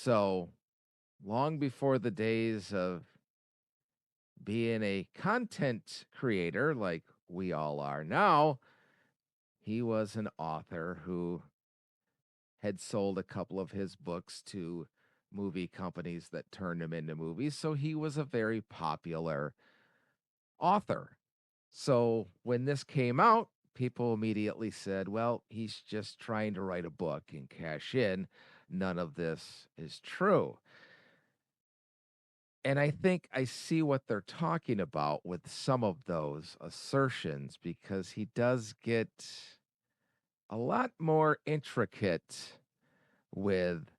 So, long before the days of being a content creator like we all are now, he was an author who had sold a couple of his books to movie companies that turned them into movies. So, he was a very popular author. So, when this came out, people immediately said, well, he's just trying to write a book and cash in. None of this is true. And I think I see what they're talking about with some of those assertions because he does get a lot more intricate with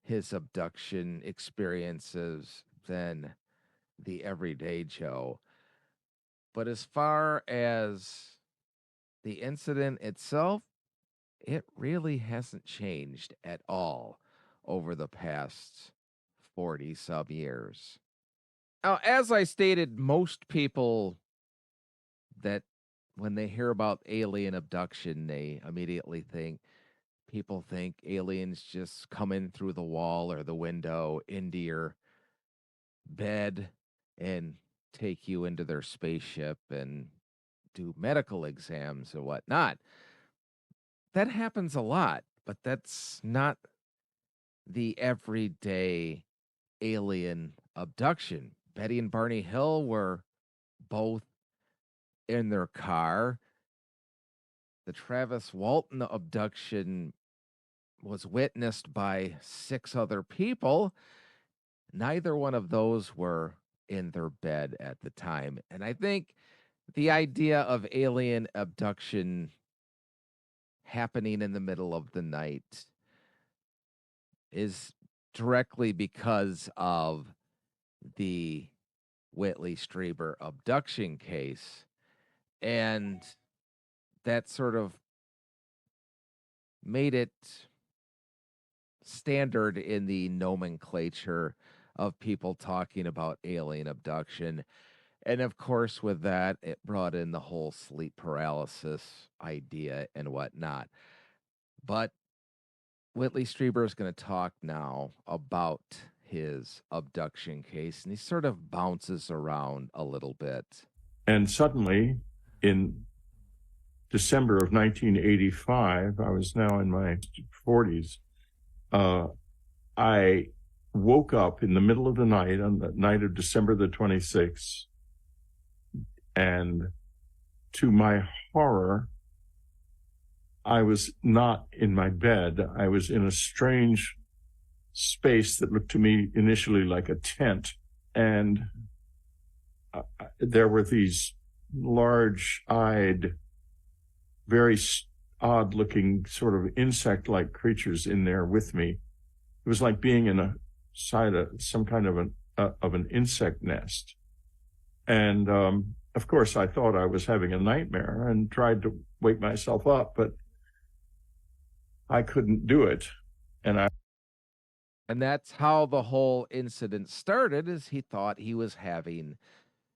his abduction experiences than the everyday Joe. But as far as the incident itself, it really hasn't changed at all over the past 40 some years. Now, as I stated, most people that when they hear about alien abduction, they immediately think people think aliens just come in through the wall or the window into your bed and take you into their spaceship and do medical exams or whatnot. That happens a lot, but that's not the everyday alien abduction. Betty and Barney Hill were both in their car. The Travis Walton abduction was witnessed by 6 other people. Neither one of those were in their bed at the time. And I think the idea of alien abduction happening in the middle of the night is directly because of the Whitley Strieber abduction case. And that sort of made it standard in the nomenclature of people talking about alien abduction. And of course, with that, it brought in the whole sleep paralysis idea and whatnot. But Whitley Strieber is going to talk now about his abduction case, and he sort of bounces around a little bit. And suddenly, in December of 1985, I was now in my 40s, I woke up in the middle of the night on the night of December the 26th, and to my horror, I was not in my bed. I was in a strange space that looked to me initially like a tent, and there were these large-eyed, very odd-looking sort of insect-like creatures in there with me. It was like being in a side of some kind of an insect nest. And of course, I thought I was having a nightmare and tried to wake myself up, but I couldn't do it. And that's how the whole incident started, is he thought he was having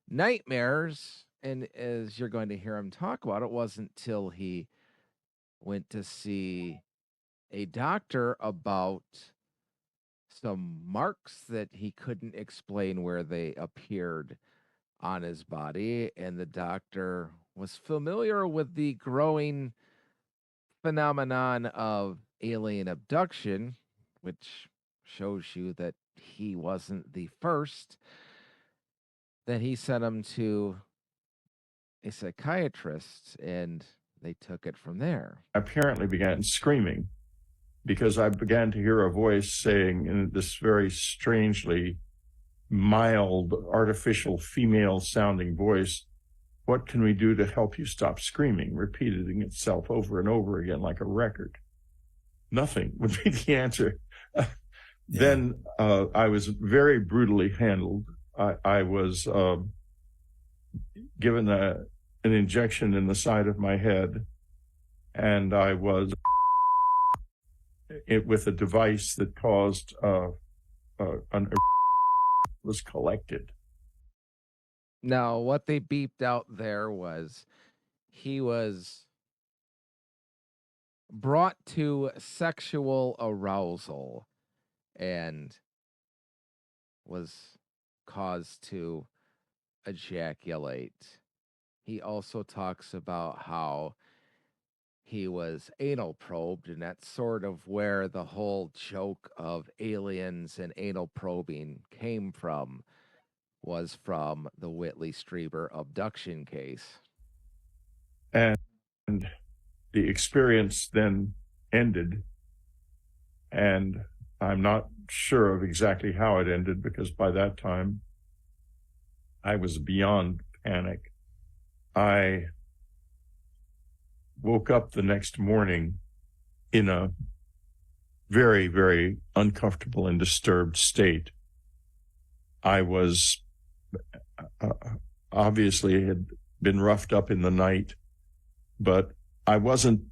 nightmares. And as you're going to hear him talk about, it wasn't till he went to see a doctor about some marks that he couldn't explain where they appeared on his body. And the doctor was familiar with the growing phenomenon of alien abduction, which shows you that he wasn't the first. Then he sent him to a psychiatrist and they took it from there. Apparently began screaming because I began to hear a voice saying in this very strangely mild, artificial, female sounding voice, "What can we do to help you stop screaming?" repeating itself over and over again like a record. Nothing would be the answer. Then I was very brutally handled. I was given an injection in the side of my head, and I was with a device that caused an was collected. Now, what they beeped out there was he was brought to sexual arousal. and was caused to ejaculate. He also talks about how he was anal probed, and that's sort of where the whole joke of aliens and anal probing came from, was from the Whitley Strieber abduction case. And the experience then ended. And I'm not sure of exactly how it ended, because by that time I was beyond panic. I woke up the next morning in a very, very uncomfortable and disturbed state. I was uh, obviously had been roughed up in the night, but I wasn't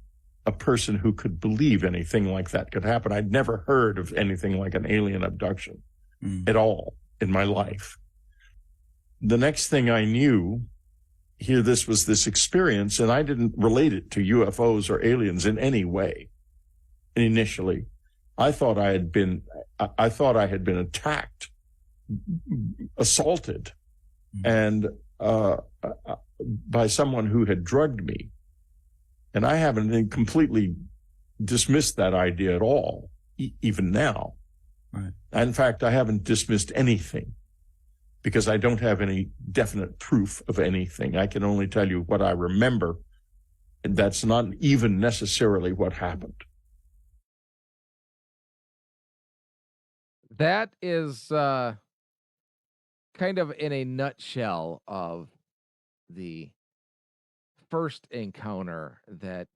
a person who could believe anything like that could happen. I'd never heard of anything like an alien abduction at all in my life. The next thing I knew, here this was this experience, and I didn't relate it to UFOs or aliens in any way. Initially, I thought I had been attacked, assaulted, and by someone who had drugged me. And I haven't completely dismissed that idea at all, even now. Right. In fact, I haven't dismissed anything, because I don't have any definite proof of anything. I can only tell you what I remember, and that's not even necessarily what happened. That is kind of in a nutshell of the first encounter that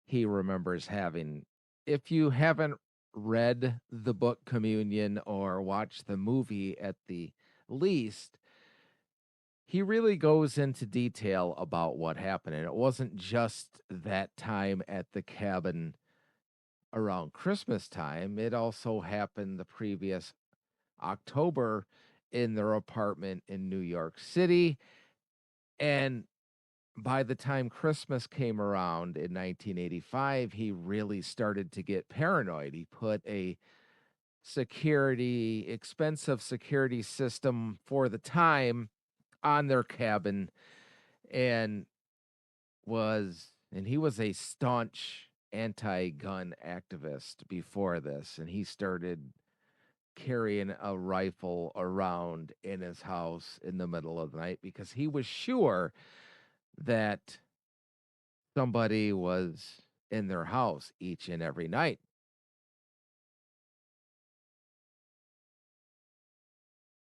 he remembers having. If you haven't read the book Communion or watched the movie at the least, he really goes into detail about what happened. And it wasn't just that time at the cabin around Christmas time, it also happened the previous October in their apartment in New York City. And by the time Christmas came around in 1985, he really started to get paranoid. He put a expensive security system for the time on their cabin, and he was a staunch anti-gun activist before this, and he started carrying a rifle around in his house in the middle of the night because he was sure that somebody was in their house each and every night.